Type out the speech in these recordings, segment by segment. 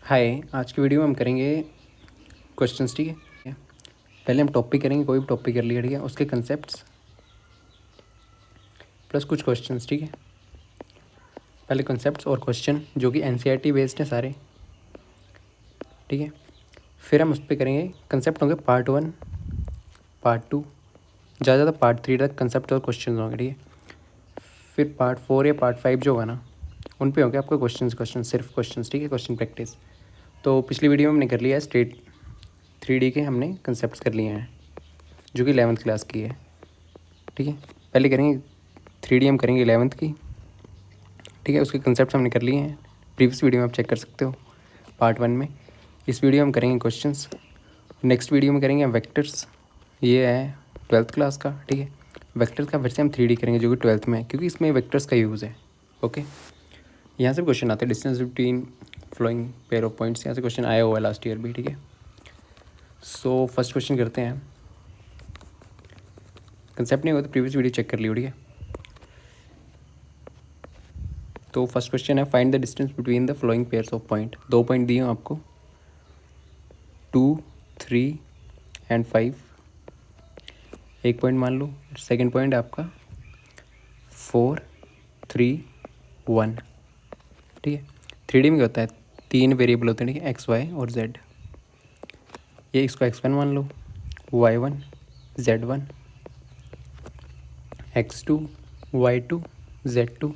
हाय, आज की वीडियो में हम करेंगे क्वेश्चंस। ठीक है, पहले हम टॉपिक करेंगे, कोई भी टॉपिक कर लिया। ठीक है, उसके कंसेप्ट्स प्लस कुछ क्वेश्चंस। ठीक है, पहले कंसेप्ट्स और क्वेश्चन जो कि एनसीईआरटी बेस्ड हैं सारे। ठीक है, फिर हम उस पर करेंगे। कंसेप्ट होंगे पार्ट 1, पार्ट 2, ज़्यादा पार्ट 3 तक कंसेप्ट और क्वेश्चन होंगे। ठीक है, फिर पार्ट 4 या पार्ट 5 जो होगा ना, उन पे होंगे आपको क्वेश्चन सिर्फ क्वेश्चन। ठीक है, क्वेश्चन प्रैक्टिस। तो पिछली वीडियो में हमने कर लिया है स्ट्रेट 3D के, हमने कंसेप्ट कर लिए हैं जो कि 11th क्लास की है। ठीक है, पहले करेंगे 3D, हम करेंगे 11th की। ठीक है, उसके कंसेप्ट हमने कर लिए हैं, प्रीवियस वीडियो में आप चेक कर सकते हो पार्ट 1 में। इस वीडियो में हम करेंगे क्वेश्चंस, नेक्स्ट वीडियो में करेंगे हम वेक्टर्स। ये है 12th क्लास का। ठीक है, वेक्टर्स का फिर से हम 3D करेंगे जो कि 12th में है, क्योंकि इसमें वेक्टर्स का यूज़ है। ओके, यहाँ से क्वेश्चन आते हैं, distance between flowing pair of points. यहाँ से क्वेश्चन आया हुआ है लास्ट ईयर भी। ठीक है, सो फर्स्ट क्वेश्चन करते हैं। कंसेप्ट नहीं हुआ तो प्रीवियस वीडियो चेक कर लियो। ठीक है, तो फर्स्ट क्वेश्चन है, find the distance between the flowing pairs of point. 2 point दिए हैं आपको, 2, 3 एंड 5। एक पॉइंट मान लो, सेकंड पॉइंट है आपका 4, 3, 1। ठीक है, 3D में क्या होता है, 3 वेरिएबल होते हैं। ठीक है, एक्स, वाई और जेड। ये इसको x1 मान लो, y1, z1, x2, y2, z2।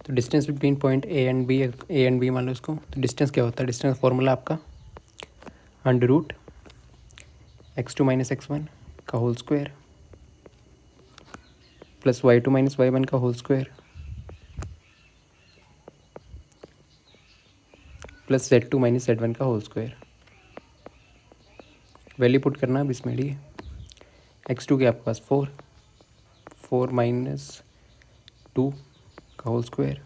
तो distance between point A and B मान लो इसको। तो डिस्टेंस क्या होता है, डिस्टेंस फॉर्मूला आपका under root x2 minus x1 का whole square plus y2 minus y1 का whole square plus z2 minus z1 का होल स्क्वायर। वैल्यू पुट करना अब इसमें। ठीक है, x2 के आपके पास 4 माइनस 2 का होल स्क्वायर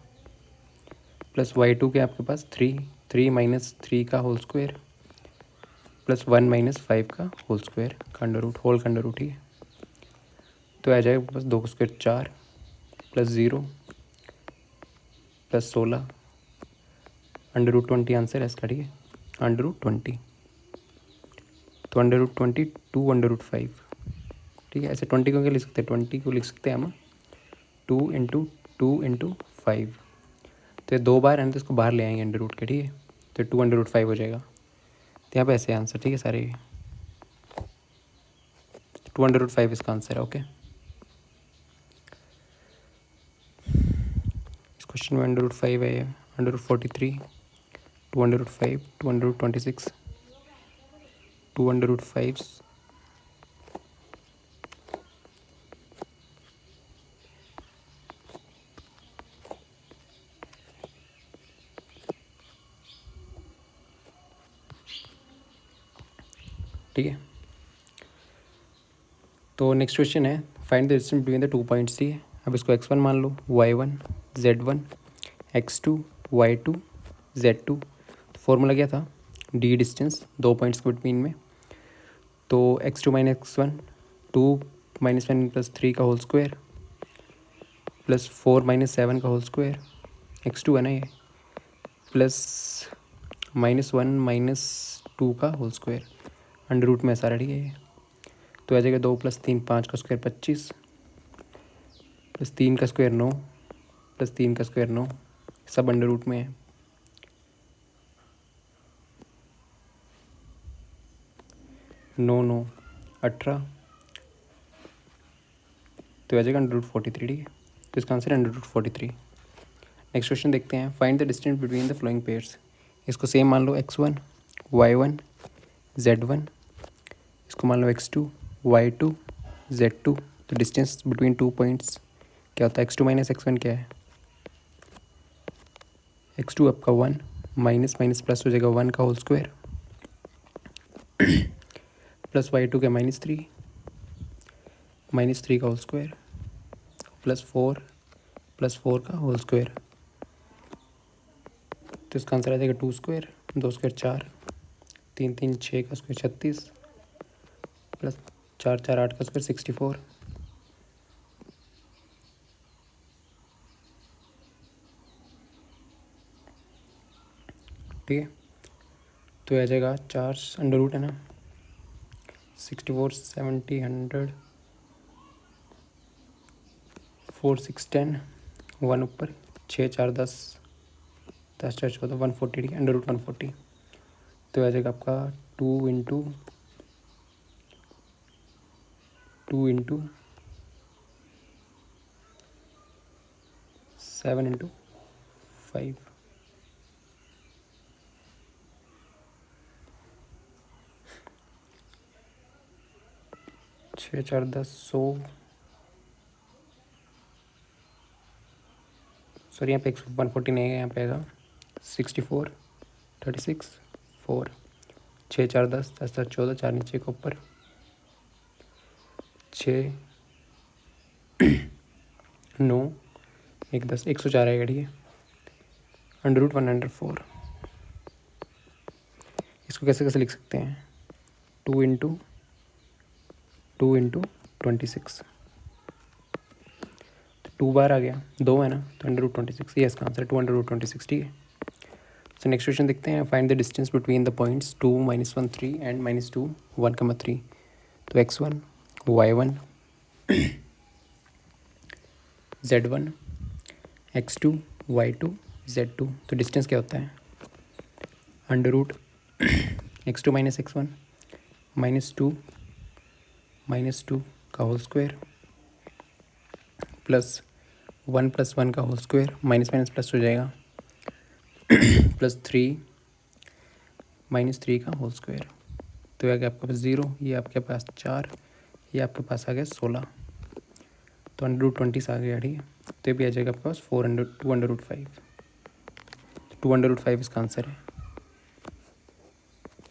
प्लस y2 के आपके पास 3 माइनस 3 का होल स्क्वायर प्लस 1 माइनस 5 का होल स्क्वायर का अंडर रूट, होल का अंडर रूट। ठीक है, तो आ जाएगा बस 2 का square 4 plus 0 plus 16 under root 20 answer है इसका। ठीक है, अंडर रूट 20। तो अंडर रूट 20 2 अंडर रूट 5। ठीक है, ऐसे 20 को क्या लिख सकते हैं, 20 को लिख सकते हैं हम 2 इंटू 5। तो ये 2 बार है तो इसको बाहर ले आएंगे अंडर रूट के। ठीक है, तो 2 अंडर रूट 5 हो जाएगा। तो यहाँ पे ऐसे आंसर। ठीक है, सारे 2 अंडर रूट 5 इसका आंसर है। ओके, इस क्वेश्चन में अंडर रूट 5 है, under root 43, 2 under root 5, 2 under root 26, 2 under root 5। ठीक है, तो नेक्स्ट क्वेश्चन है, find the distance between the 2 points. ठीक है, अब इसको x1 मान लो, y1, z1, x2, y2, z2। तो फॉर्मूला क्या था, डी डिस्टेंस 2 पॉइंट्स के बिटवीन में। तो x2 minus x1, 2 minus 1 plus 3 का होल स्क्वायर प्लस 4 माइनस 7 का होल स्क्वायर, x2 है ना ये, प्लस -1 माइनस 2 का होल स्क्वायर अंडर रूट में सारा। ठीक है, ये तो आ जाएगा 2 प्लस 3 5 का स्क्वायर 25 प्लस 3 का स्क्वायर 9 प्लस 3 का स्क्वायर 9, सब अंडर रूट में है। 9 9 18, तो आ जाएगा अंडर रूट 43। ठीक है, तो इसका आंसर है अंडर रूट 43। नेक्स्ट क्वेश्चन देखते हैं, find the distance between the flowing pairs. इसको सेम मान लो, x1, y1, z1। इसको मान लो x2, y2, z2। तो डिस्टेंस बिटवीन 2 पॉइंट्स क्या होता है, x2 माइनस x1 क्या है, x2 आपका 1 माइनस माइनस प्लस हो जाएगा 1 का होल स्क्वायर प्लस y2 का -3 -3 का होल स्क्वायर प्लस 4 का होल स्क्वायर। तो इसका आंसर आ जाएगा 2 स्क्वायर, 2 स्क्वायर 4, 3 3 6 का स्क्वायर 36 प्लस 4 4 8 का स्क्वायर 64। ठीक है, तो आ जाएगा 4 अंडर रूट है ना, 64 70 100 4 6 10 1 ऊपर 6 4 10 10 4 14 140 ठीक है, अंडर रूट 140। तो आ जाएगा आपका 2 इंटू 7 इंटू 5 6 4 10 100 सॉरी यहाँ पे 140 नहीं है, यहाँ पे आएगा 64 36 4 6 4 10 10 10 14 4 नीचे के ऊपर 6 9 1 10 104 आएगा ठीक है, अंडर रूट 104। इसको कैसे कैसे लिख सकते हैं, 2 इंटू 26 तो 2 बार आ गया, 2 है ना, तो अंडर रूट 26 ये इसका आंसर 2 अंडर रूट 26 ठीक है। सो नेक्स्ट क्वेश्चन देखते हैं, find the distance between the points 2 -1 3 and -2 1, 3। तो x1 y1 z1 x2 y2 z2। तो डिस्टेंस क्या होता है, अंडर रूट x2 - x1 -2 का होल स्क्वायर प्लस 1 + 1 का whole square, minus minus plus हो जाएगा, प्लस 3 -3 का होल स्क्वायर। तो आ गया आपके पास 0, ये आपके पास 4, ये आपके पास आ गया 16। तो अंडर रूट 20 आ गया ठीक है। तो ये भी आ जाएगा आपके पास 2 अंडर रूट 5। 2 अंडर रूट 5 इसका आंसर है,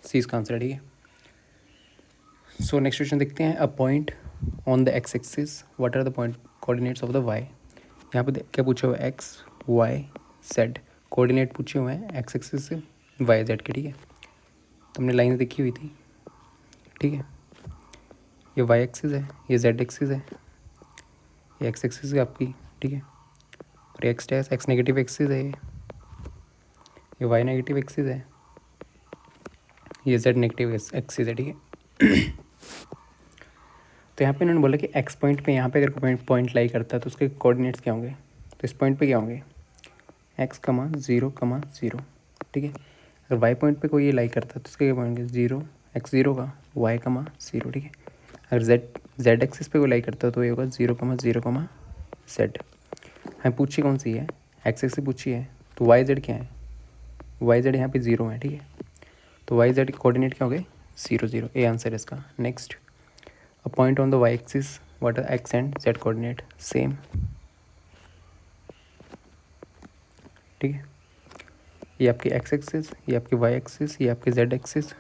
सी इसका आंसर है ठीक है। सो नेक्स्ट क्वेश्चन देखते हैं, a point on the x axis what are the point coordinates of the y. यहाँ पे क्या पूछा हुआ है, एक्स वाई जेड कोऑर्डिनेट पूछे हुए हैं एक्स एक्सिस से वाई जेड के ठीक है। तो हमने लाइन्स देखी हुई थी ठीक है, ये वाई एक्सिस है, ये जेड एक्सिस है, ये एक्स एक्सिस है आपकी ठीक है, और x dash x negative axis है, ये वाई नेगेटिव एक्सिस है, ये जेड नेगेटिव एक्सिस है ठीक है। तो यहाँ पे इन्होंने बोला कि एक्स पॉइंट पे यहाँ पे अगर पॉइंट लाई करता है तो उसके कोऑर्डिनेट्स क्या होंगे। तो इस पॉइंट पे क्या होंगे, x, 0, 0 ठीक है। अगर वाई पॉइंट पे कोई ये लाई करता है तो उसके क्या होंगे, 0 x 0 का, y, 0 ठीक है। अगर z एक्सिस पे कोई लाई करता है तो ये होगा 0, 0, z। हमें पूछी कौन सी है, एक्स एक्सिस पूछी है, तो वाई जेड क्या है, वाई जेड यहाँ पे 0 है ठीक है। तो वाई जेड कोऑर्डिनेट क्या हो गए, 0, 0, ये आंसर है इसका। Next, a point on the y axis what are x and z coordinate, same ठीक है। ये आपकी एक्स एक्सिस, ये आपकी वाई एक्सिस, ये आपकी जेड एक्सिस।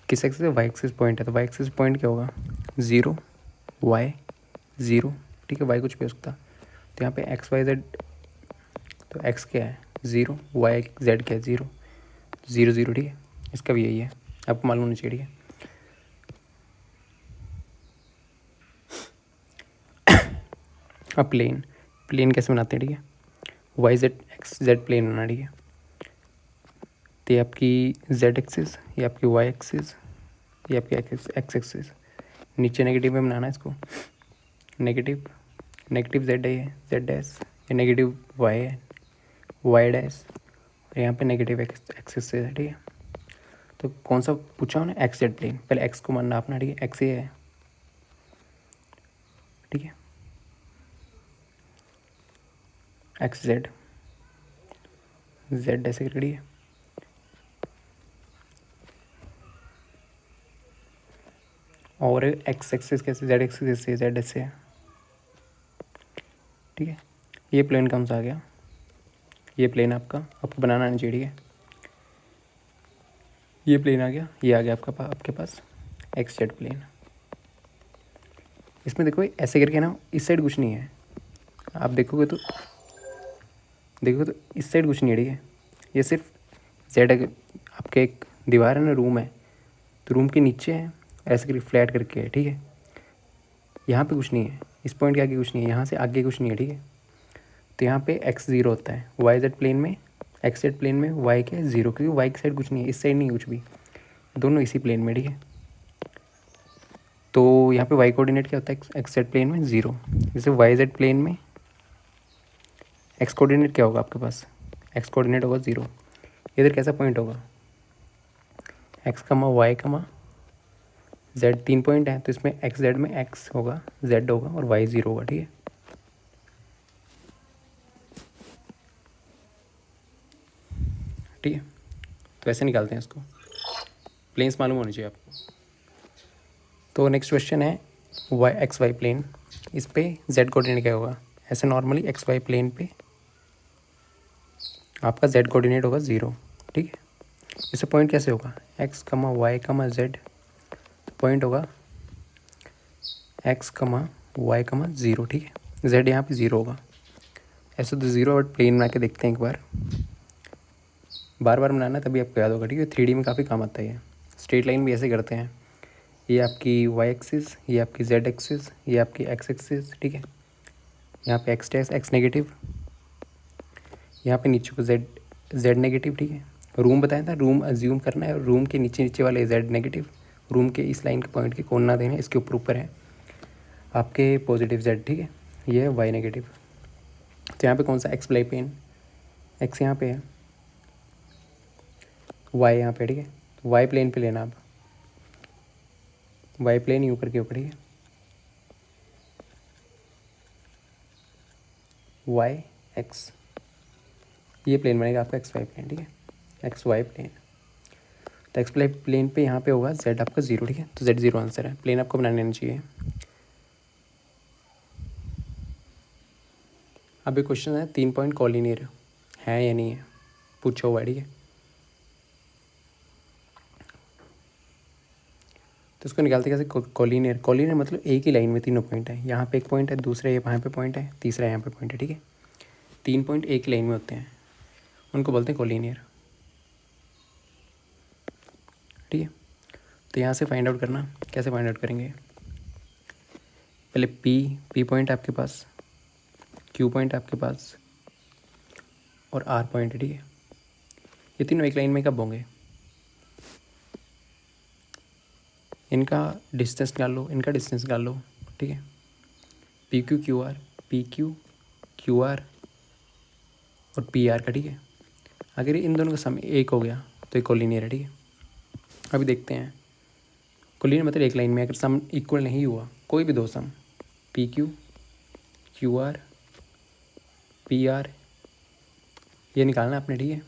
किस एक्सिस है, वाई एक्सिस पॉइंट है, तो वाई एक्सिस पॉइंट क्या होगा, 0 वाई 0 ठीक है, वाई कुछ भी हो सकता। तो यहाँ पे एक्स वाई जेड, तो एक्स क्या है 0, वाई जेड क्या है 0, 0, 0 ठीक है। इसका भी यही है, आपको मालूम होना चाहिए ठीक है। अब प्लेन कैसे बनाते हैं ठीक है, y z x z plane बना ठीक है। तो ये आपकी जेड एक्सिस, ये आपकी वाई एक्सिस, ये आपकी एक्स एक्सिस। नीचे नेगेटिव में बनाना है इसको, नेगेटिव जेड है, ये जेड डैश, ये नेगेटिव वाई है, वाई डैश, और यहाँ पे नेगेटिव एक्सिस है ठीक है। तो कौन सा पूछा उन्हें, एक्स जेड प्लेन। पहले एक्स को मानना अपना ठीक है, एक्स ये है ठीक है, एक्स जेड जेड ऐसे करके ठीक है। और एक्स एक्सिस कैसे, जेड एक्सिस कैसे, जेड ऐसे है ठीक है। ये प्लेन कौन सा आ गया, ये प्लेन आपको बनाना नहीं चाहिए ठीक है। ये प्लेन आ गया, ये आ गया आपके पास एक्स जेड प्लेन। इसमें देखो ऐसे करके ना, इस साइड कुछ नहीं है, आप देखोगे तो इस साइड कुछ नहीं है ठीक है। ये सिर्फ जेड, आपके एक दीवार है ना, रूम है, तो रूम के नीचे है, ऐसे करके फ्लैट करके है ठीक है। यहाँ पे कुछ नहीं है, इस पॉइंट के आगे कुछ नहीं है, यहाँ से आगे कुछ नहीं है ठीक है। तो यहाँ पे x 0 होता है, वाई जेड प्लेन में एक्स जेड प्लेन में वाई के 0, क्योंकि वाई की साइड कुछ नहीं है, इस साइड नहीं कुछ भी, दोनों इसी प्लेन में, ठीक है। तो यहाँ पे वाई कोऑर्डिनेट क्या होता है, एक्स जेड प्लेन में 0। जैसे वाई जेड प्लेन में एक्स कोऑर्डिनेट क्या होगा आपके पास, एक्स कोऑर्डिनेट होगा 0। इधर कैसा पॉइंट होगा, एक्स कमा वाई कमा जेड, 3 पॉइंट है, तो इसमें एक्स जेड में एक्स होगा, जेड होगा और वाई 0 होगा, ठीक है। ठीक है, तो ऐसे निकालते हैं इसको, प्लेन्स मालूम होनी चाहिए आपको। तो नेक्स्ट क्वेश्चन है वाई एक्स वाई प्लेन, इस पे जेड कोऑर्डिनेट क्या होगा। ऐसे नॉर्मली एक्स वाई प्लेन पे आपका जेड कोऑर्डिनेट होगा 0, ठीक है। इससे पॉइंट कैसे होगा, एक्स कमा वाई कमा जेड, पॉइंट होगा एक्स कमा वाई कमा 0, ठीक है। जेड यहाँ पे 0 होगा, ऐसे तो 0, बट प्लेन बना के देखते हैं एक बार, बार बार बनाना तभी आपको याद होगा, ठीक है। 3D में काफ़ी काम आता है ये। स्ट्रेट लाइन भी ऐसे करते हैं, ये आपकी वाई एक्सिस, ये आपकी जेड एक्सिस, ये आपकी एक्स एक्सिस, ठीक है। यहाँ पे एक्स डैश एक्स नेगेटिव, यहाँ पे नीचे को जेड जेड नेगेटिव, ठीक है। रूम बताया था, रूम अज्यूम करना है, और रूम के नीचे नीचे वाले जेड नेगेटिव, रूम के इस लाइन के पॉइंट के कोण ना देना है, इसके ऊपर ऊपर है आपके पॉजिटिव जेड, ठीक है। ये है वाई नेगेटिव। तो यहाँ पे कौन सा एक्स वाई प्लेन, एक्स यहाँ पे है, वाई यहाँ पे, ठीक है। तो वाई प्लेन पे लेना आप, वाई प्लेन ही ऊपर के ऊपर, ठीक है। वाई एक्स, ये प्लेन बनेगा आपका एक्स वाई प्लेन, ठीक है, एक्स वाई प्लेन। तो एक्स वाई प्लेन पे यहाँ पे होगा जेड आपका 0, ठीक है। तो जेड 0 आंसर है, प्लेन आपको बनाने आना चाहिए। अब ये क्वेश्चन है 3 पॉइंट कॉलिनियर है या नहीं है, पूछा हुआ है, ठीक है। तो इसको निकालते कैसे, कॉलिनियर, कॉलिनियर मतलब एक ही लाइन में तीनों पॉइंट है, यहाँ पे एक पॉइंट है, दूसरा यहाँ पे पॉइंट है, तीसरा यहाँ पे पॉइंट है, ठीक है। 3 पॉइंट एक ही लाइन में होते हैं, उनको बोलते हैं कॉलिनियर, ठीक है। तो यहाँ से फाइंड आउट करना, कैसे फाइंड आउट करेंगे, पहले पी पॉइंट आपके पास, क्यू पॉइंट आपके पास और आर पॉइंट है, ठीक है। ये तीनों एक लाइन में कब होंगे, इनका डिस्टेंस निकाल लो, इनका डिस्टेंस निकाल लो, ठीक है। P Q Q R, P Q Q are और पी आर का, ठीक है। अगर इन दोनों का सम एक हो गया तो एक कोलिनियर है, ठीक है। अभी देखते हैं, कोलिनियर मतलब एक लाइन में अगर सम इक्वल नहीं हुआ, कोई भी दो sum, P Q Q R P R, ये निकालना आपने, ठीक है।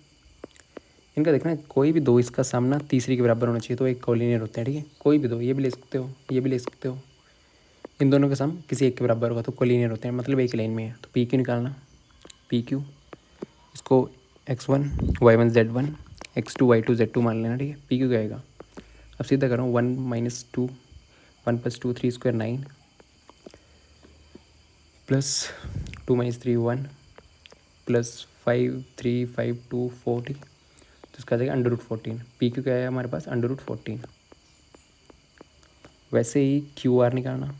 इनका देखना कोई भी दो इसका सामना तीसरी के बराबर होना चाहिए, तो एक कोलिनियर होते हैं, ठीक है। कोई भी दो, ये भी ले सकते हो, ये भी ले सकते हो, इन दोनों का सम किसी एक के बराबर होगा तो कोलिनियर होते हैं, मतलब एक लाइन में है। तो पी क्यू निकालना, पी क्यू, इसको x1 y1 z1 x2 y2 z2 मान लेना, ठीक है। पी क्यू क्या आएगा, अब सीधा करो, 1 - 2 1 + 2 3 स्क्वायर 9 प्लस 2 - 3 1 प्लस 5 3 5 2 4, ठीक। तो इसका आ जाएगा √14। पी क्यू क्या है हमारे पास, √14। वैसे ही क्यू आर निकालना,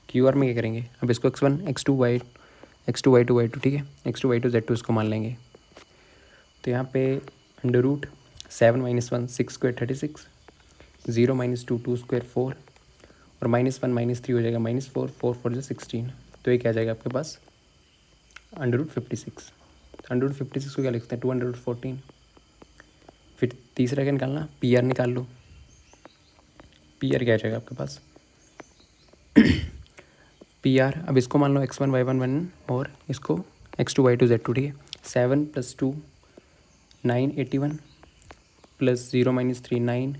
क्यू आर में क्या करेंगे, अब इसको x1 x2 y2 y2, ठीक है, x2 y2 z2 इसको मान लेंगे। तो यहाँ पे √7 - 1 6 स्क्वायर 36, 0 - 2 2 स्क्वायर 4 और -1 - 3 हो जाएगा -4 4 4 16। तो ये क्या आ जाएगा आपके पास, √56। √56 को क्या लिखते हैं, 214। फिर तीसरा क्या निकालना, पी आर निकाल लो, पी आर क्या आ जाएगा आपके पास, पी आर, अब इसको मान लो x1 y1 1 और इसको x2 y2 z2, ठीक है। 7 + 2 9 81 प्लस 0 - 3 9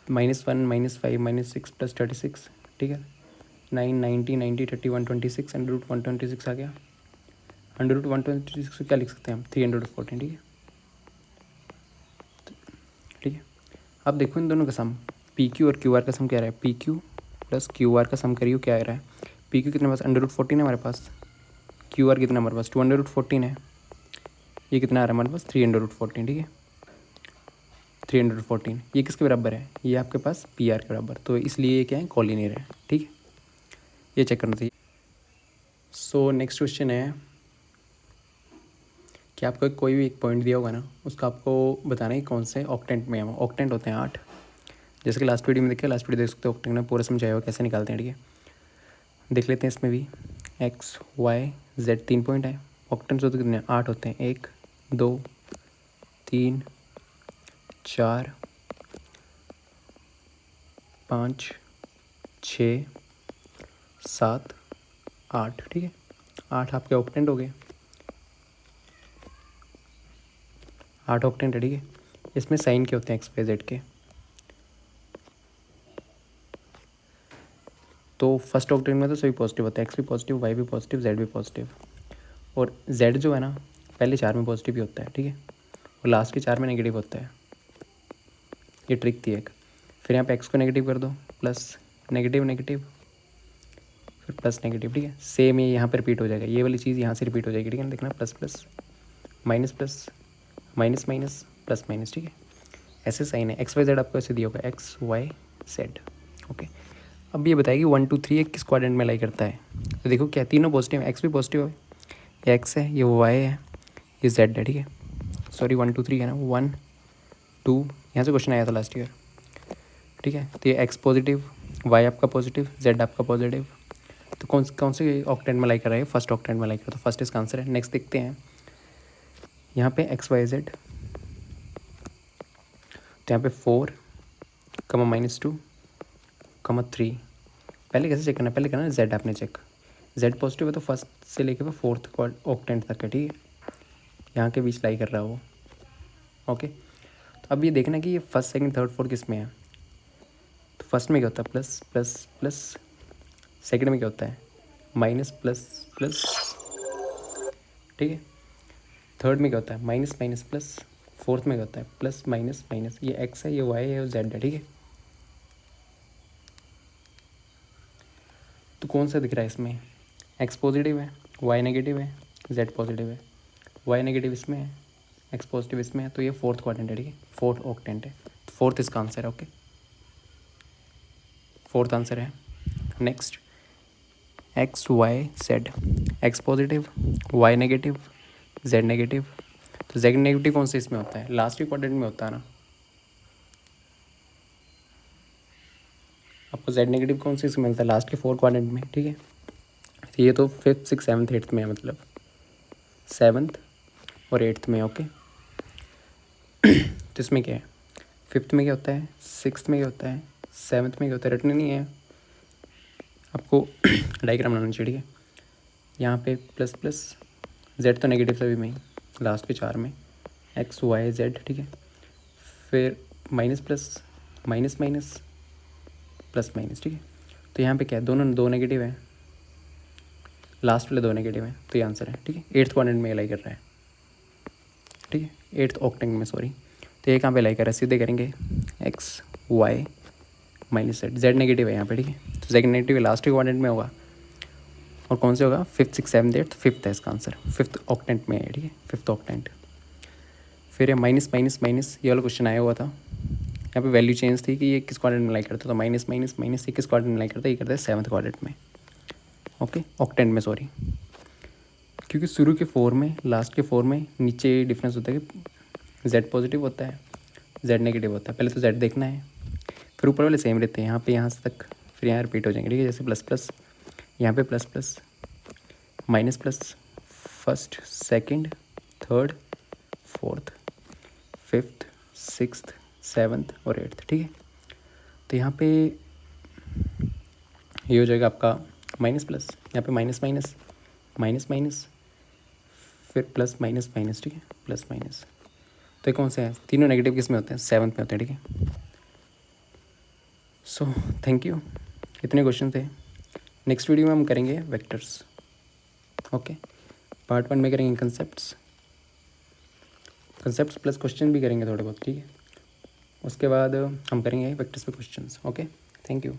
-1 -5 -6 प्लस 36, ठीक है। 9 90 90 31 26 √126 आ गया। √126 को क्या लिख सकते हैं हम, 314, ठीक है, ठीक है। अब देखो इन दोनों का सम, पी क्यू और क्यू आर का सम क्या आ रहा है, P Q plus Q R का सम करियो क्या आ रहा है, पी क्यू कितने पास, √14 है हमारे पास, क्यू आर कितना हमारे पास 214 है, ये कितना आ रहा है हमारे पास 314, ठीक है। 314 ये किसके बराबर है, ये आपके पास पी आर के बराबर, तो इसलिए ये क्या है, कॉलिनियर है, ठीक है। ये चेक करना चाहिए। सो नेक्स्ट क्वेश्चन है कि आपको कोई भी एक पॉइंट दिया होगा ना, उसका आपको बताना है कौन से ऑक्टेंट में है। ऑक्टेंट होते हैं 8, जैसे कि लास्ट वीडियो में देखिए, लास्ट वीडियो देख सकते हो, ऑक्टेंट में पूरा समझाया हुआ कैसे निकालते हैं। ठीक है, देख लेते हैं इसमें भी। एक्स वाई जेड 3 पॉइंट है। ऑक्टेंट्स होते कितने? 8 होते हैं। 1 2 3 4 5 6 7 8। ठीक है, 8 आपके ऑक्टेंट हो गए, 8 ऑक्टेंट है। ठीक है, इसमें साइन के होते हैं एक्स वाई जेड के। तो फर्स्ट ऑक्टेंट में तो सभी पॉजिटिव होता है, एक्स भी पॉजिटिव, वाई भी पॉजिटिव, जेड भी पॉजिटिव। और जेड जो है ना, पहले 4 में पॉजिटिव ही होता है। ठीक है, और लास्ट के 4 में नेगेटिव होता है। ये ट्रिक थी एक। फिर यहाँ पे एक्स को नेगेटिव कर दो, प्लस नेगेटिव नेगेटिव, फिर प्लस नेगेटिव। ठीक है, सेम ये यहाँ पर रिपीट हो जाएगा, ये वाली चीज़ यहाँ से रिपीट हो जाएगी। ठीक है, देखना, plus plus minus plus minus minus plus minus. ठीक है, ऐसे साइन है। एक्स वाई जेड आपको ऐसे दिया होगा, एक्स वाई जेड। ओके, अब ये बताएगी 1 2 3 किस क्वाड्रेंट में लाई करता है। तो देखो क्या, तीनों पॉजिटिव है, एक्स भी पॉजिटिव है, ये एक्स है, ये वाई है, ये जेड है। ठीक है, सॉरी 1 2 3 है ना, 1 2, यहाँ से क्वेश्चन आया था लास्ट ईयर। ठीक है, तो ये एक्स पॉजिटिव, वाई आपका पॉजिटिव, जेड आपका पॉजिटिव। तो कौन से ऑक्टेंट में लाई कर रहा है? फर्स्ट ऑक्टेंट में लाई कर रहा है, तो फर्स्ट इसका आंसर है। नेक्स्ट देखते हैं, यहाँ पे एक्स वाई जेड, तो यहाँ पे 4 -2 3। पहले कैसे चेक करना है? पहले करना है जेड आपने चेक। जेड पॉजिटिव है तो फर्स्ट से लेके वो फोर्थ ऑक्टेंट तक है। ठीक है, यहाँ के बीच लाई कर रहा है वो। ओके, तो अब ये देखना कि ये फर्स्ट सेकंड थर्ड फोर्थ किस में है। तो फर्स्ट में क्या होता है? Plus plus plus. सेकंड में क्या होता है? Minus plus plus. ठीक है, थर्ड में क्या होता है? Minus minus plus. फोर्थ में क्या होता है? Plus minus minus. ये एक्स है, ये वाई है, और जेड है। ठीक है, तो कौन सा दिख रहा है इसमें? एक्स पॉजिटिव है, वाई नेगेटिव है, जेड पॉजिटिव है। वाई नेगेटिव इसमें है, एक्स पॉजिटिव इसमें है, तो ये फोर्थ क्वाड्रेंट है। ठीक है, फोर्थ ऑक्टेंट है, फोर्थ इसका आंसर है। ओके, फोर्थ आंसर है। Next, x y z, x positive, y negative, z negative. तो जेड नेगेटिव कौन से इसमें होता है? लास्ट के क्वाड्रेंट में होता है ना। आपको जेड नेगेटिव कौन से इसमें मिलता है? लास्ट के 4 क्वाड्रेंट में। ठीक है, तो ये तो 5th 6th 7th 8th में है, मतलब 7th और 8th में। ओके, तो इसमें क्या है? 5th में क्या होता है, 6th में क्या होता है, 7th में क्या होता है? रटने नहीं है आपको, डायग्राम बनाना चाहिए। ठीक है, यहाँ पे प्लस प्लस, जेड तो नेगेटिव सभी में ही, लास्ट के 4 में, एक्स वाई जेड। ठीक है, फिर minus plus minus minus plus minus. ठीक है, तो यहाँ पे क्या है? दोनों 2 नेगेटिव है, लास्ट वाले 2 नेगेटिव है, तो ये आंसर है। ठीक है, 8th क्वाड्रेंट में अलाई कर रहा है। ठीक है, 8th ऑक्टेंट में, सॉरी। तो ये कहाँ पे अलाई कर रहा है? सीधे करेंगे x y minus z. Z negative है यहाँ पे। ठीक है, तो जेड नेगेटिव है, लास्ट के क्वाड्रेंट में होगा। और कौन से होगा? 5th 6th 7th 8th, 5th है इसका आंसर, 5th ऑक्टेंट में है। ठीक है, 5th ऑक्टेंट। फिर ये माइनस माइनस माइनस, ये वाला क्वेश्चन आया हुआ था। यहाँ पे वैल्यू चेंज थी कि ये किस क्वाड्रेंट में लाई करता, तो माइनस माइनस माइनस, ये किस क्वाड्रेंट में लाई करता है? ये करता है 7th क्वाड्रेंट में। ओके, ऑक्टेंट में, सॉरी, क्योंकि शुरू के 4 में, लास्ट के 4 में नीचे डिफरेंस होता है कि जेड पॉजिटिव होता है, जेड नेगेटिव होता है। पहले तो जेड देखना है, फिर ऊपर वाले सेम रहते हैं, यहाँ पे यहाँ से तक, फिर यहाँ रिपीट हो जाएंगे। ठीक है, जैसे प्लस प्लस, यहाँ पे plus plus, minus plus, first second third fourth 5th 6th 7th और 8th। ठीक है, तो यहाँ पे ये हो जाएगा आपका माइनस प्लस, यहाँ पे माइनस माइनस माइनस माइनस, फिर प्लस माइनस माइनस। ठीक है, प्लस माइनस। तो ये कौन से हैं? तीनों नेगेटिव किस में होते हैं? 7th में होते हैं। ठीक है, सो थैंक यू, इतने क्वेश्चन थे। नेक्स्ट वीडियो में हम करेंगे वेक्टर्स। ओके, पार्ट 1 में करेंगे कंसेप्ट्स प्लस क्वेश्चन भी करेंगे थोड़े बहुत। ठीक है, उसके बाद हम करेंगे वेक्टर्स पे क्वेश्चंस। Okay, thank you.